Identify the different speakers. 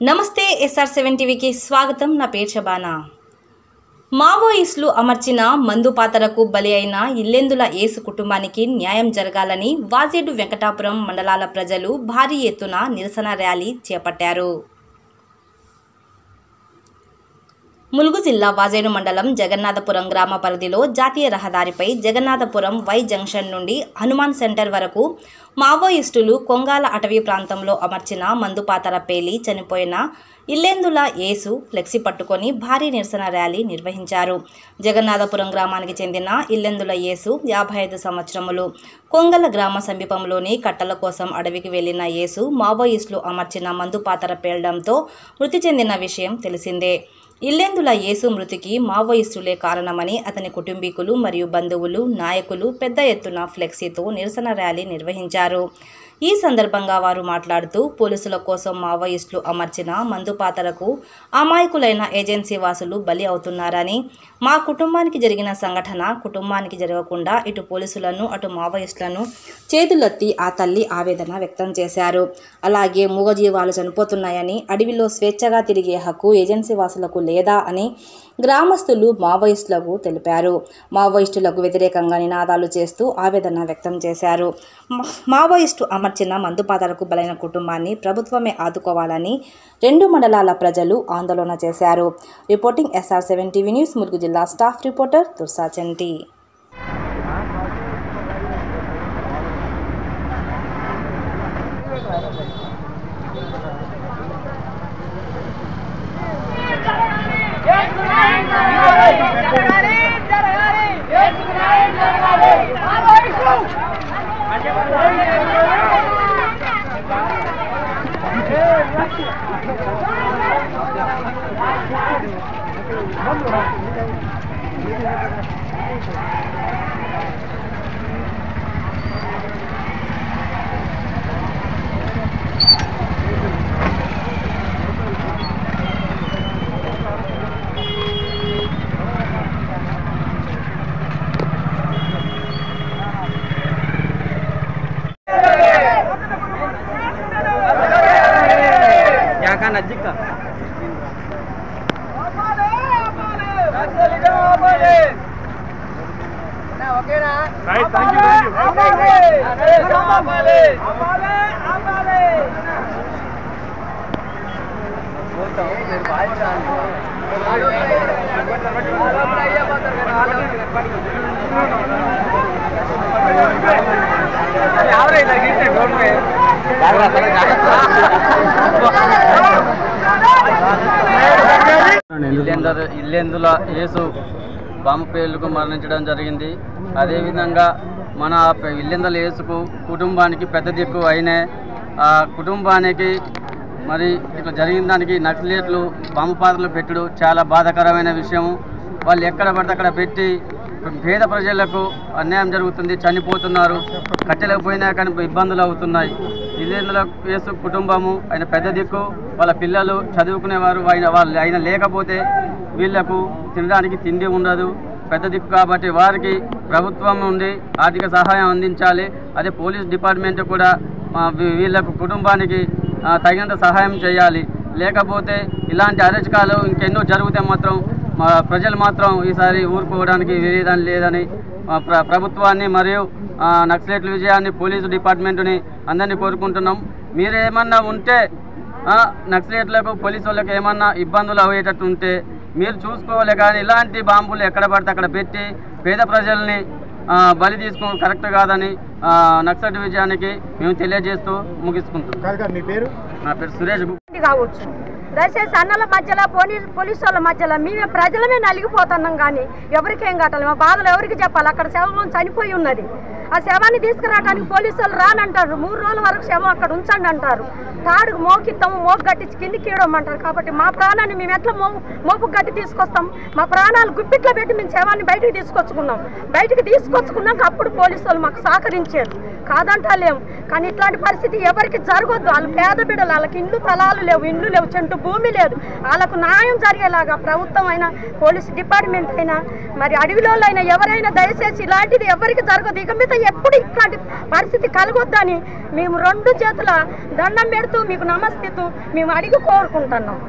Speaker 1: నమస్తే SR7 టీవీకి స్వాగతం. నా పేరు శబానా. మావోయిస్టులు అమర్చిన మందు పాతరకు బలి అయిన ఇల్లెందుల యేసు కుటుంబానికి న్యాయం జరగాలని వాజేడు వెంకటాపురం మండలాల ప్రజలు భారీ ఎత్తున నిరసన ర్యాలీ చేపట్టారు. ములుగు జిల్లా వాజేడు మండలం జగన్నాథపురం గ్రామ పరిధిలో జాతీయ రహదారిపై జగన్నాథపురం వై జంక్షన్ నుండి హనుమాన్ సెంటర్ వరకు మావోయిస్టులు కొంగాల అటవీ ప్రాంతంలో అమర్చిన మందుపాతర పేలి చనిపోయిన ఇల్లెందుల యేసు ఫ్లెక్సీ పట్టుకొని భారీ నిరసన ర్యాలీ నిర్వహించారు. జగన్నాథపురం గ్రామానికి చెందిన ఇల్లెందుల యేసు 55 సంవత్సరములు. కొంగల గ్రామ సమీపంలోని కట్టల కోసం అడవికి వెళ్లిన యేసు మావోయిస్టులు అమర్చిన మందుపాతర పేలడంతో మృతి చెందిన విషయం తెలిసిందే. ఇల్లెందుల యేసు మృతికి మావోయిస్టులే కారణమని అతని కుటుంబీకులు మరియు బంధువులు, నాయకులు పెద్ద ఎత్తున ఫ్లెక్సీతో నిరసన ర్యాలీ నిర్వహించారు. ఈ సందర్భంగా వారు మాట్లాడుతూ పోలీసుల కోసం మావోయిస్టులు అమర్చిన మందుపాతరకు అమాయకులైన ఏజెన్సీ వాసులు బలి అవుతున్నారని, మా కుటుంబానికి జరిగిన సంఘటన కుటుంబానికి జరగకుండా ఇటు పోలీసులను అటు మావోయిస్టులను చేతులెత్తి ఆ తల్లి ఆవేదన వ్యక్తం చేశారు. అలాగే మూగజీవాలు చనిపోతున్నాయని, అడవిలో స్వేచ్ఛగా తిరిగే హక్కు ఏజెన్సీ వాసులకు లేదా అని గ్రామస్తులు మావోయిస్టులకు తెలిపారు. మావోయిస్టులకు వ్యతిరేకంగా నినాదాలు చేస్తూ ఆవేదన వ్యక్తం చేశారు. మావోయిస్టు అమర్చిన మందుపాతరకు బలైన కుటుంబాన్ని ప్రభుత్వమే ఆదుకోవాలని 2 మండలాల ప్రజలు ఆందోళన చేశారు. Reporting SR7 TV news, Mulugu జిల్లా స్టాఫ్ రిపోర్టర్ తుర్సా చంటి.
Speaker 2: नजीक का ओकेना राइट थैंक बोलता हूँ मेरे भाई ఇల్లెందుల యేసు బాంబు పేలుకు మరణించడం జరిగింది. అదేవిధంగా మన ఇల్లెందుల యేసుకు కుటుంబానికి పెద్ద దిక్కు అయిన ఆ కుటుంబానికి మరి ఇట్లా జరిగిన దానికి నక్సలైట్లు బాంబు పాత్రలు పెట్టడం చాలా బాధాకరమైన విషయం. వాళ్ళు ఎక్కడ పడితే అక్కడ పెట్టి పేద ప్రజలకు అన్యాయం జరుగుతుంది, చనిపోతున్నారు, కట్టెలేకపోయినా కానీ ఇబ్బందులు అవుతున్నాయి. ఇల్లెందుల యేసు కుటుంబము ఆయన పెద్ద దిక్కు, వాళ్ళ పిల్లలు చదువుకునేవారు ఆయన లేకపోతే వీళ్లకు తినడానికి తిండి ఉండదు, పెద్ద దిక్కు. కాబట్టి వారికి ప్రభుత్వం నుండి ఆర్థిక సహాయం అందించాలి. అదే పోలీస్ డిపార్ట్మెంట్ కూడా వీళ్ళకు కుటుంబానికి తగినంత సహాయం చేయాలి. లేకపోతే ఇలాంటి అరాచకాలు ఇంకెన్నో జరిగితే మాత్రం ప్రజలు మాత్రం ఈసారి ఊరుకోవడానికి వీలేదని లేదని ప్రభుత్వాన్ని మరియు నక్సలైట్ల విజయాన్ని పోలీసు డిపార్ట్మెంట్ని అందరినీ కోరుకుంటున్నాం. మీరేమన్నా ఉంటే నక్సలైట్లకు పోలీసు వాళ్ళకి ఏమన్నా ఇబ్బందులు అయ్యేటట్టు ఉంటే మీరు చూసుకోవాలి. కానీ ఇలాంటి బాంబులు ఎక్కడ పడితే అక్కడ పెట్టి పేద ప్రజల్ని బలి తీసుకోవడం కరెక్ట్ కాదని నక్సలైట్ విజయానికి మేము తెలియజేస్తూ ముగించుకుంటాం.
Speaker 3: మీ పేరు?
Speaker 2: నా పేరు సురేష్.
Speaker 4: కావచ్చు దయచేసి అన్నల మధ్యలో పోలీసు వాళ్ళ మధ్యలో మేమే ప్రజలమే నలిగిపోతున్నాం. కానీ ఎవరికేం కట్టాలి, మా బాధలు ఎవరికి చెప్పాలి? అక్కడ శవం చనిపోయి ఉన్నది. ఆ శవాన్ని తీసుకురావడానికి పోలీసు వాళ్ళు రానంటారు. 3 రోజుల వరకు శవం అక్కడ ఉంచండి అంటారు. తాడుకు మోకిస్తాము, మోపు గట్టించి కిందికి ఇవ్వమంటారు. కాబట్టి మా ప్రాణాన్ని మేము ఎట్లా మోపు గట్టి తీసుకొస్తాం? మా ప్రాణాలు గుప్పిట్లో పెట్టి మేము శవాన్ని బయటకు తీసుకొచ్చుకున్నాక అప్పుడు పోలీసు వాళ్ళు మాకు సహకరించారు. కాదంటలేము. కానీ ఇట్లాంటి పరిస్థితి ఎవరికి జరగొద్దు. వాళ్ళు పేద బిడ్డలు, వాళ్ళకి ఇండ్లు తలాలు లేవు, ఇండ్లు లేవు, చెంటు భూమి లేదు. వాళ్ళకు న్యాయం జరిగేలాగా ప్రభుత్వం అయినా పోలీసు డిపార్ట్మెంట్ అయినా మరి అడవిలో అయినా ఎవరైనా దయచేసి ఇలాంటిది ఎవరికి జరగదు. ఇక మీద ఎప్పుడు ఇట్లాంటి పరిస్థితి కలగొద్దని మేము 2 చేతుల దండం పెడుతూ మీకు నమస్తేతూ మేము అడిగి కోరుకుంటున్నాం.